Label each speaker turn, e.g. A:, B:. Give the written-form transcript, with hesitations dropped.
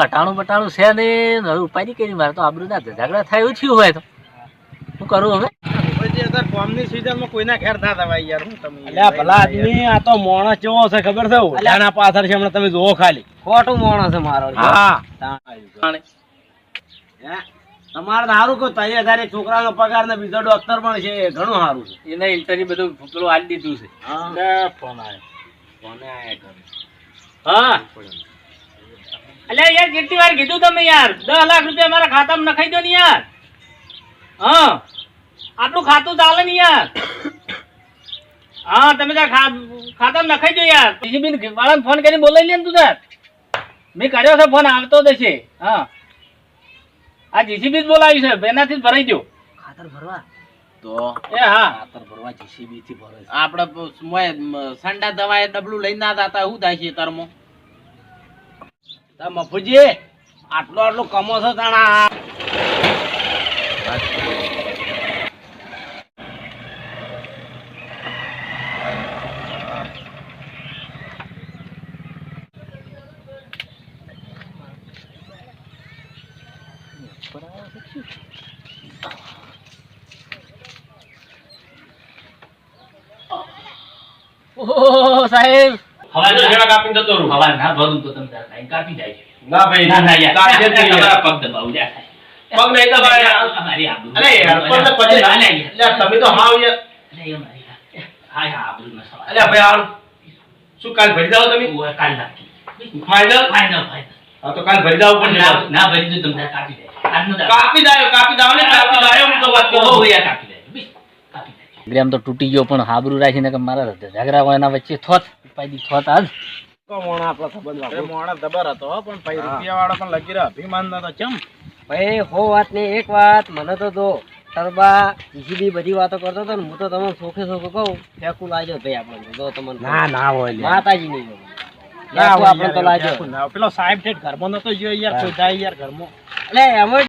A: અટાણું બટાણું છે ને હવે ઉપાય કરી મારે તો આબરૂ ના ઝઘડા થાય એવું થયું હોય તો શું કરું હવે
B: કોમની સીઝનમાં કોઈના ઘેર ના દવાય યાર હું તમે
C: અલ્યા ભલા આદમી આ તો મોણસ કેવો છે ખબર છે ઓલાના પાછળ છે હમણાં તમે જોવો ખાલી
D: ખોટું માણસ છે મારો
C: હા તમારે સારું કહો 3000 છોકરાનો પગાર ને બીજો ડોક્ટર પણ છે ઘણું સારું છે
A: એને ઇન્ટરવ્યુ બધું પેલું આલી દીધું છે
C: ફોન આવ્યો
A: હા અલ્યા યાર કેટલી વાર કીધું તમે યાર 10 લાખ રૂપિયા મારા ખાતામાં નખાઈ દો ને યાર હા આટલું ખાતું ચાલે ને યાર હા તમે તાર ખાતામાં નખાઈ દો યાર જીસીબી વાળાને ફોન કરીને બોલાવી લે ને તું તાર મેં કર્યો છે ફોન આવતો દેશે હા આ જીસીબી જ બોલાવી છે એનાથી જ ભરાઈ દો
D: ખાતર ભરવા
C: તો
A: એ હા
C: ખાતર ભરવા જીસીબી થી ભરે છે
B: આપણે સંડા દવાએ ડબલું લઈને ના જતા શું થાય છે તરમો
C: મફુજી આટલો આટલો કમો છો તાણા
A: ઓહો સાહેબ
B: હવે તો સેવા કાપીને જતો રહું
A: હવા ના ભરું તો તમે તાર કાઈ કાપી જાય છે
B: ના ભાઈ
A: ના ના યાર
B: તાર જે થઈ
A: તમારા પગ દબાવું જા
B: પગ નહીં દબાય
A: અમારી આબરૂ
B: અરે યાર પણ તો પછી
A: ના ના યાર
B: લે તમે તો હાવ યાર
A: અરે અમારી હા હા આબરૂ ના સવાલ
B: અલ્યા ભાઈ હાલ શું કાલ ભરી જાવ તમે
A: ઓય કાલ નાખી
B: ફાઇનલ
A: ફાઈનલ
B: હા તો કાલ ભરી જાવ પણ
A: ના ભરી દો તમે તાર કાપી જાય આજનો દાડો
B: કાપી દાયો ને કાપી દાયો હું તો વાત કહું
A: હો યાર કાપી જાય કાપી જાય ગ્રામ તો તૂટી ગયો પણ હાબરૂ રાખીને કે મારા ઝઘડા હોય એના વચ્ચે થોત ઉપાયથી થોત આજ
C: મોણા આપણા સંબંધ
B: અરે મોણા જબર હતો પણ ભાઈ રૂપિયા વાળો પણ લગી રહ્યો અભિમાન ના તો ચમ
D: ભાઈ હો વાત ને એક વાત મને તો જો તરબા જીસીબી બધી વાતો કરતો હતો ને હું તો તમને સોખે સોખે કહું ફેંકું લાજો ભાઈ આપણે જો તમને
C: ના ના હોય લે.
D: માતાજી નહીં
C: ના
D: આપણે તો લાજો
C: પેલો સાહેબ છે ઘરમાં નતો ગયો યાર કોઈ જાય યાર ઘરમાં
D: એટલે એમ